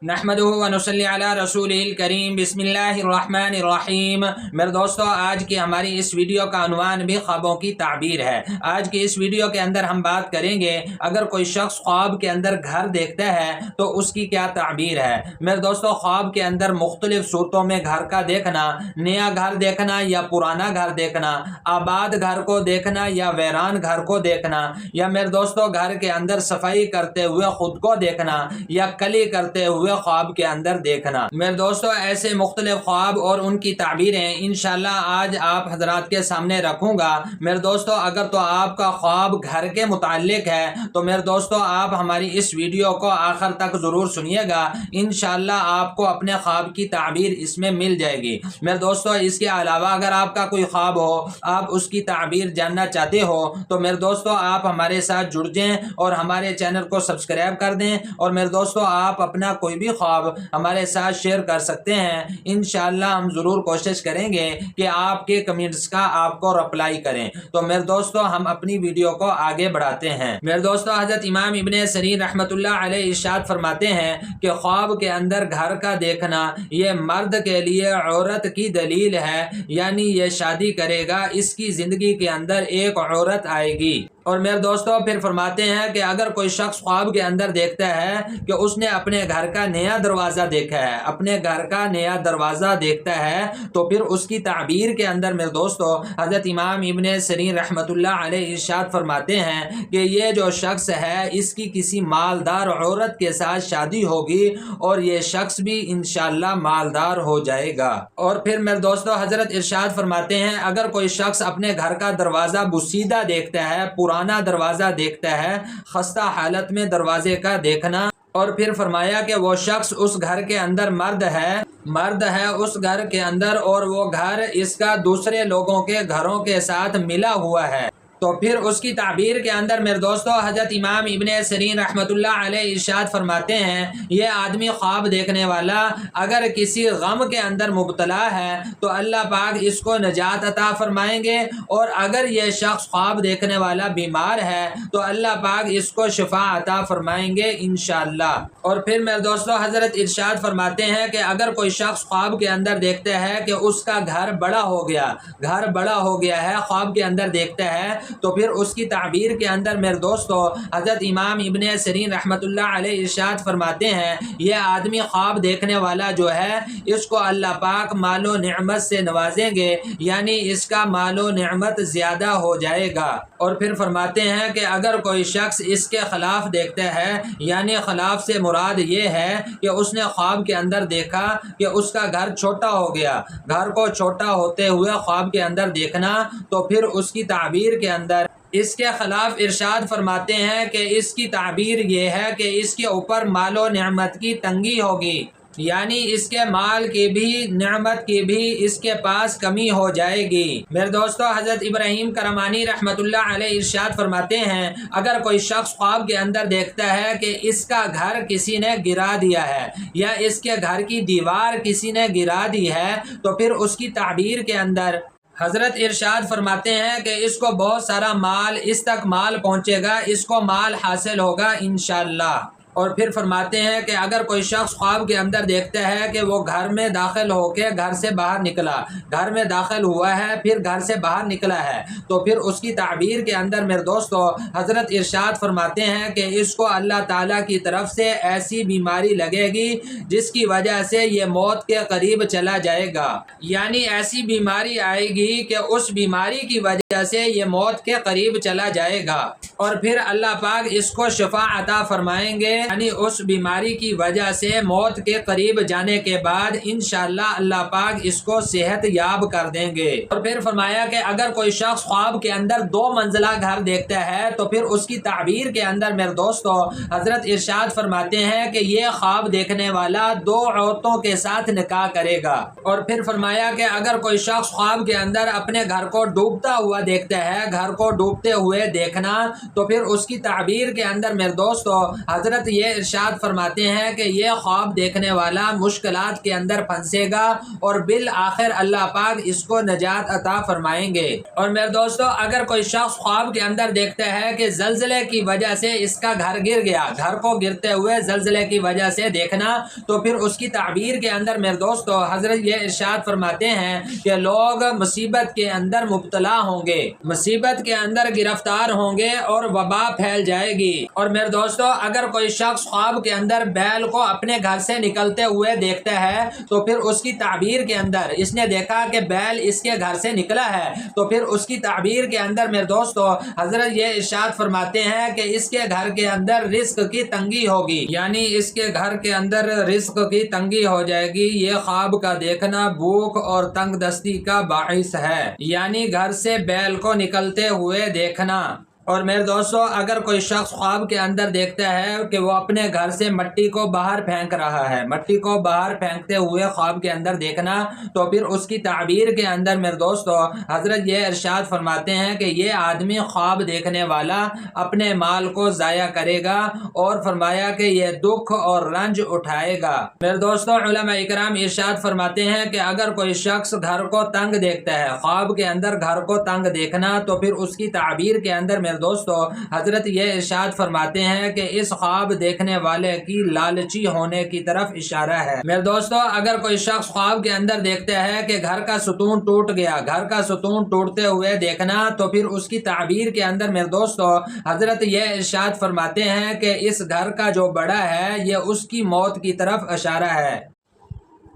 نحمدہ و نصلی علی رسولہ الکریم بسم اللہ الرحمن الرحیم۔ میرے دوستو، آج کی ہماری اس ویڈیو کا عنوان بھی خوابوں کی تعبیر ہے۔ آج کی اس ویڈیو کے اندر ہم بات کریں گے اگر کوئی شخص خواب کے اندر گھر دیکھتا ہے تو اس کی کیا تعبیر ہے۔ میرے دوستو، خواب کے اندر مختلف صورتوں میں گھر کا دیکھنا، نیا گھر دیکھنا یا پرانا گھر دیکھنا، آباد گھر کو دیکھنا یا ویران گھر کو دیکھنا، یا میرے دوستو گھر کے اندر صفائی کرتے ہوئے خود کو دیکھنا یا کلی کرتے ہوئے خواب کے اندر دیکھنا۔ میرے دوستو، ایسے مختلف خواب اور ان کی تعبیریں انشاءاللہ آج آپ حضرات کے سامنے رکھوں گا۔ میرے دوستو، اگر تو آپ کا خواب گھر کے متعلق ہے تو میرے دوستو آپ ہماری اس ویڈیو کو آخر تک ضرور سنیے گا، انشاءاللہ آپ کو اپنے خواب کی تعبیر اس میں مل جائے گی۔ میرے دوستو، اس کے علاوہ اگر آپ کا کوئی خواب ہو، آپ اس کی تعبیر جاننا چاہتے ہو تو میرے دوستو آپ ہمارے ساتھ جڑ جائیں اور ہمارے چینل کو سبسکرائب کر دیں، اور میرے دوستو آپ اپنا کوئی بھی خواب ہمارے ساتھ شیئر کر سکتے ہیں۔ انشاءاللہ ہم ضرور کوشش کریں گے کہ آپ کے کمنٹس کا آپ کو رپلائی کریں۔ تو میرے دوستو ہم اپنی ویڈیو کو آگے بڑھاتے ہیں۔ میرے دوستو، حضرت امام ابن سیرین رحمۃ اللہ علیہ ارشاد فرماتے ہیں کہ خواب کے اندر گھر کا دیکھنا یہ مرد کے لیے عورت کی دلیل ہے، یعنی یہ شادی کرے گا، اس کی زندگی کے اندر ایک عورت آئے گی۔ اور میرے دوستو پھر فرماتے ہیں کہ اگر کوئی شخص خواب کے اندر دیکھتا ہے کہ اس نے اپنے گھر کا نیا دروازہ دیکھا ہے، اپنے گھر کا نیا دروازہ دیکھتا ہے، تو پھر اس کی تعبیر کے اندر میرے دوستو حضرت امام ابن سیرین رحمۃ اللہ علیہ ارشاد فرماتے ہیں کہ یہ جو شخص ہے اس کی کسی مالدار عورت کے ساتھ شادی ہوگی اور یہ شخص بھی انشاءاللہ مالدار ہو جائے گا۔ اور پھر میرے دوستو حضرت ارشاد فرماتے ہیں اگر کوئی شخص اپنے گھر کا دروازہ بسیدہ دیکھتا ہے، پرانا دروازہ دیکھتا ہے، خستہ حالت میں دروازے کا دیکھنا، اور پھر فرمایا کہ وہ شخص اس گھر کے اندر مرد ہے اس گھر کے اندر، اور وہ گھر اس کا دوسرے لوگوں کے گھروں کے ساتھ ملا ہوا ہے، تو پھر اس کی تعبیر کے اندر میرے دوستو حضرت امام ابن سیرین رحمۃ اللہ علیہ ارشاد فرماتے ہیں یہ آدمی خواب دیکھنے والا اگر کسی غم کے اندر مبتلا ہے تو اللہ پاک اس کو نجات عطا فرمائیں گے، اور اگر یہ شخص خواب دیکھنے والا بیمار ہے تو اللہ پاک اس کو شفا عطا فرمائیں گے انشاءاللہ۔ اور پھر میرے دوستو حضرت ارشاد فرماتے ہیں کہ اگر کوئی شخص خواب کے اندر دیکھتا ہے کہ اس کا گھر بڑا ہو گیا ہے، خواب کے اندر دیکھتا ہے، تو پھر اس کی تعبیر کے اندر میرے دوستو حضرت امام ابن سیرین رحمۃ اللہ علیہ ارشاد فرماتے ہیں یہ آدمی خواب دیکھنے والا جو ہے اس کو اللہ پاک مال و نعمت سے نوازیں گے، یعنی اس کا مال و نعمت زیادہ ہو جائے گا۔ اور پھر فرماتے ہیں کہ اگر کوئی شخص اس کے خلاف دیکھتا ہے، یعنی خلاف سے مراد یہ ہے کہ اس نے خواب کے اندر دیکھا کہ اس کا گھر چھوٹا ہو گیا، گھر کو چھوٹا ہوتے ہوئے خواب کے اندر دیکھنا، تو پھر اس کی تعبیر کے اندر اس کے خلاف ارشاد فرماتے ہیں کہ اس کی تعبیر یہ ہے کہ اس کے اوپر مال و نعمت کی تنگی ہوگی، یعنی اس کے مال کی بھی نعمت کی بھی اس کے پاس کمی ہو جائے گی۔ میرے دوستو حضرت ابراہیم کرمانی رحمۃ اللہ علیہ ارشاد فرماتے ہیں اگر کوئی شخص خواب کے اندر دیکھتا ہے کہ اس کا گھر کسی نے گرا دیا ہے یا اس کے گھر کی دیوار کسی نے گرا دی ہے، تو پھر اس کی تعبیر کے اندر حضرت ارشاد فرماتے ہیں کہ اس کو بہت سارا مال، اس تک مال پہنچے گا، اس کو مال حاصل ہوگا انشاءاللہ۔ اور پھر فرماتے ہیں کہ اگر کوئی شخص خواب کے اندر دیکھتا ہے کہ وہ گھر میں داخل ہو کے گھر سے باہر نکلا، گھر میں داخل ہوا ہے پھر گھر سے باہر نکلا ہے، تو پھر اس کی تعبیر کے اندر میرے دوستو حضرت ارشاد فرماتے ہیں کہ اس کو اللہ تعالیٰ کی طرف سے ایسی بیماری لگے گی جس کی وجہ سے یہ موت کے قریب چلا جائے گا، یعنی ایسی بیماری آئے گی کہ اس بیماری کی وجہ سے یہ موت کے قریب چلا جائے گا، اور پھر اللہ پاک اس کو شفا عطا فرمائیں گے، یعنی اس بیماری کی وجہ سے موت کے قریب جانے کے بعد انشاءاللہ اللہ پاک اس کو صحت یاب کر دیں گے۔ اور پھر فرمایا کہ اگر کوئی شخص خواب کے اندر 2 منزلہ گھر دیکھتا ہے تو پھر اس کی تعبیر کے اندر میرے دوستو حضرت ارشاد فرماتے ہیں کہ یہ خواب دیکھنے والا 2 عورتوں کے ساتھ نکاح کرے گا۔ اور پھر فرمایا کہ اگر کوئی شخص خواب کے اندر اپنے گھر کو ڈوبتا ہوا دیکھتا ہے، گھر کو ڈوبتے ہوئے دیکھنا، تو پھر اس کی تعبیر کے اندر میرے دوستو حضرت حضرت یہ ارشاد فرماتے ہیں کہ یہ خواب دیکھنے والا مشکلات کے اندر پھنسے گا اور بالآخر اللہ پاک اس کو نجات عطا فرمائیں گے۔ اور میرے دوستو اگر کوئی شخص خواب کے اندر دیکھتا ہے کہ زلزلے کی وجہ سے اس کا گھر گر گیا، گھر کو گرتے ہوئے زلزلے کی وجہ سے دیکھنا، تو پھر اس کی تعبیر کے اندر میرے دوستو حضرت یہ ارشاد فرماتے ہیں کہ لوگ مصیبت کے اندر مبتلا ہوں گے، مصیبت کے اندر گرفتار ہوں گے اور وبا پھیل جائے گی۔ اور میرے دوستو اگر کوئی شخص خواب کے اندر بیل کو اپنے گھر سے نکلتے ہوئے دیکھتا ہے تو پھر اس کی تعبیر کے اندر اس نے دیکھا کہ بیل اس کے گھر سے نکلا ہے، تو پھر اس کی تعبیر کے اندر میرے دوستو حضرت یہ ارشاد فرماتے ہیں کہ اس کے گھر کے اندر رزق کی تنگی ہوگی، یعنی اس کے گھر کے اندر رزق کی تنگی ہو جائے گی۔ یہ خواب کا دیکھنا بھوک اور تنگ دستی کا باعث ہے، یعنی گھر سے بیل کو نکلتے ہوئے دیکھنا۔ اور میرے دوستو اگر کوئی شخص خواب کے اندر دیکھتا ہے کہ وہ اپنے گھر سے مٹی کو باہر پھینک رہا ہے، مٹی کو باہر پھینکتے ہوئے خواب کے اندر دیکھنا، تو پھر اس کی تعبیر کے اندر میرے دوستو حضرت یہ ارشاد فرماتے ہیں کہ یہ آدمی خواب دیکھنے والا اپنے مال کو ضائع کرے گا، اور فرمایا کہ یہ دکھ اور رنج اٹھائے گا۔ میرے دوستو علماء اکرام ارشاد فرماتے ہیں کہ اگر کوئی شخص گھر کو تنگ دیکھتا ہے، خواب کے اندر گھر کو تنگ دیکھنا، تو پھر اس کی تعبیر کے اندر میرے دوستو حضرت یہ ارشاد فرماتے ہیں کہ اس خواب دیکھنے والے کی لالچی ہونے کی طرف اشارہ ہے۔ میرے دوستو اگر کوئی شخص خواب کے اندر دیکھتا ہے کہ گھر کا ستون ٹوٹ گیا، گھر کا ستون ٹوٹتے ہوئے دیکھنا، تو پھر اس کی تعبیر کے اندر میرے دوستو حضرت یہ ارشاد فرماتے ہیں کہ اس گھر کا جو بڑا ہے یہ اس کی موت کی طرف اشارہ ہے۔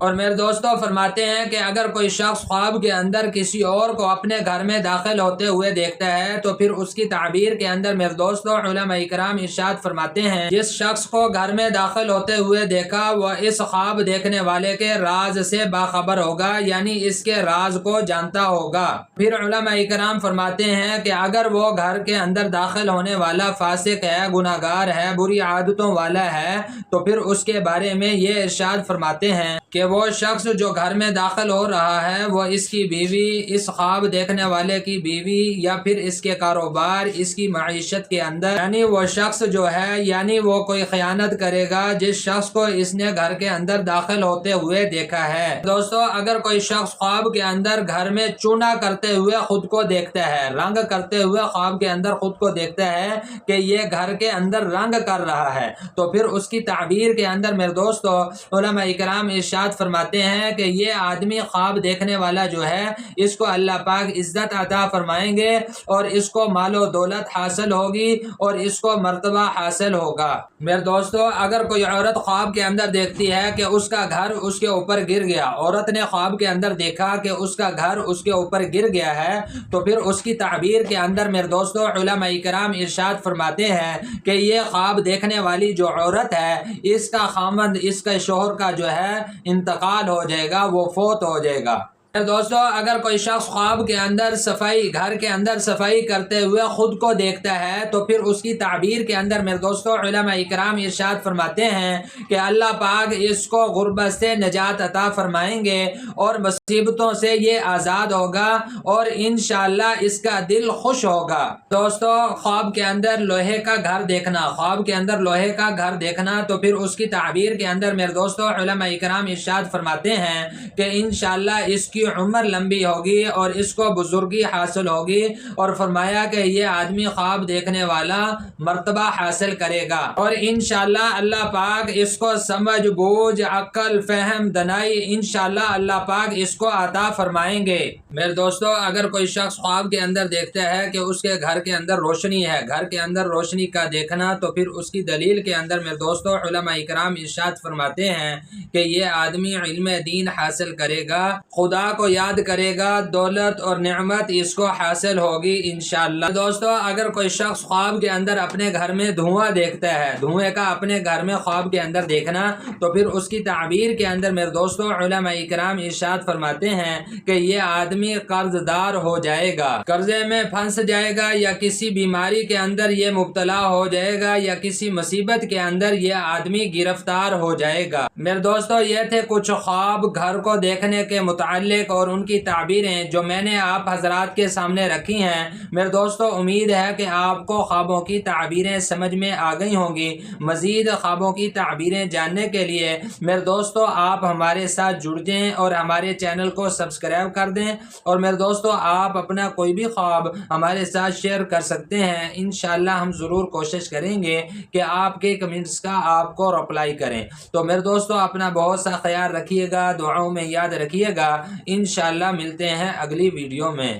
اور میرے دوستو فرماتے ہیں کہ اگر کوئی شخص خواب کے اندر کسی اور کو اپنے گھر میں داخل ہوتے ہوئے دیکھتا ہے، تو پھر اس کی تعبیر کے اندر میرے دوستو علماء اکرام ارشاد فرماتے ہیں جس شخص کو گھر میں داخل ہوتے ہوئے دیکھا وہ اس خواب دیکھنے والے کے راز سے باخبر ہوگا، یعنی اس کے راز کو جانتا ہوگا۔ پھر علماء اکرام فرماتے ہیں کہ اگر وہ گھر کے اندر داخل ہونے والا فاسق ہے، گناہگار ہے، بری عادتوں والا ہے، تو پھر اس کے بارے میں یہ ارشاد فرماتے ہیں کہ وہ شخص جو گھر میں داخل ہو رہا ہے وہ اس کی بیوی، اس خواب دیکھنے والے کی بیوی، یا پھر اس کے کاروبار، اس کی معیشت کے اندر، یعنی وہ شخص جو ہے، یعنی وہ کوئی خیانت کرے گا جس شخص کو اس نے گھر کے اندر داخل ہوتے ہوئے دیکھا ہے۔ دوستو اگر کوئی شخص خواب کے اندر گھر میں چونا کرتے ہوئے خود کو دیکھتا ہے، رنگ کرتے ہوئے خواب کے اندر خود کو دیکھتا ہے کہ یہ گھر کے اندر رنگ کر رہا ہے، تو پھر اس کی تعبیر کے اندر میرے دوستو علماء اکرام ارشاد فرماتے ہیں کہ یہ آدمی خواب دیکھنے والا جو ہے اس کو اللہ پاک عزت عطا فرمائیں گے، اور اس کو مال و دولت حاصل ہوگی، اور اس کو مرتبہ حاصل ہوگا۔ میرے دوستو اگر کوئی عورت خواب کے اندر دیکھتی ہے کہ اس کا گھر اس کے اوپر گر گیا، عورت نے خواب کے اندر دیکھا کہ اس کا گھر اس کے اوپر گر گیا ہے، تو پھر اس کی تعبیر کے اندر میرے دوستو علماء اکرام ارشاد فرماتے ہیں کہ یہ خواب دیکھنے والی جو عورت ہے اس کا خامند، اس کے شوہر کا جو ہے انتقال ہو جائے گا، وہ فوت ہو جائے گا۔ دوستو اگر کوئی شخص خواب کے اندر صفائی، گھر کے اندر صفائی کرتے ہوئے خود کو دیکھتا ہے، تو پھر اس کی تعبیر کے اندر میرے دوستو علماء اکرام ارشاد فرماتے ہیں کہ اللہ پاک اس کو غربت سے نجات عطا فرمائیں گے اور مصیبتوں سے یہ آزاد ہوگا، اور انشاءاللہ اس کا دل خوش ہوگا۔ دوستو خواب کے اندر لوہے کا گھر دیکھنا، خواب کے اندر لوہے کا گھر دیکھنا، تو پھر اس کی تعبیر کے اندر میرے دوستو علماء اکرام ارشاد فرماتے ہیں کہ انشاءاللہ اس کی عمر لمبی ہوگی اور اس کو بزرگی حاصل ہوگی، اور فرمایا کہ یہ آدمی خواب دیکھنے والا مرتبہ حاصل کرے گا، اور انشاءاللہ اللہ پاک اس کو سمجھ بوجھ، عقل، فہم، دانائی انشاءاللہ اللہ پاک اس کو عطا فرمائیں گے۔ میرے دوستو اگر کوئی شخص خواب کے اندر دیکھتا ہے کہ اس کے گھر کے اندر روشنی ہے، گھر کے اندر روشنی کا دیکھنا، تو پھر اس کی دلیل کے اندر میرے دوستو علماء اکرام ارشاد فرماتے ہیں کہ یہ آدمی علم دین حاصل کرے گا، خدا کو یاد کرے گا، دولت اور نعمت اس کو حاصل ہوگی انشاءاللہ۔ دوستو اگر کوئی شخص خواب کے اندر اپنے گھر میں دھواں دیکھتا ہے، دھوئے کا اپنے گھر میں خواب کے اندر دیکھنا، تو پھر اس کی تعبیر کے اندر میرے دوستو علماء اکرام ارشاد فرماتے ہیں کہ یہ آدمی آدمی قرض دار ہو جائے گا، قرضے میں پھنس جائے گا، یا کسی بیماری کے اندر یہ مبتلا ہو جائے گا، یا کسی مصیبت کے اندر یہ آدمی گرفتار ہو جائے گا۔ میرے دوستو، یہ تھے کچھ خواب گھر کو دیکھنے کے متعلق اور ان کی تعبیریں جو میں نے آپ حضرات کے سامنے رکھی ہیں۔ میرے دوستو، امید ہے کہ آپ کو خوابوں کی تعبیریں سمجھ میں آ گئی ہوں گی۔ مزید خوابوں کی تعبیریں جاننے کے لیے میرے دوستو آپ ہمارے ساتھ جڑ جائیں اور ہمارے چینل کو سبسکرائب کر دیں، اور میرے دوستو آپ اپنا کوئی بھی خواب ہمارے ساتھ شیئر کر سکتے ہیں۔ انشاءاللہ ہم ضرور کوشش کریں گے کہ آپ کے کمنٹس کا آپ کو رپلائی کریں۔ تو میرے دوستو اپنا بہت سا خیال رکھیے گا، دعاؤں میں یاد رکھیے گا۔ انشاءاللہ ملتے ہیں اگلی ویڈیو میں۔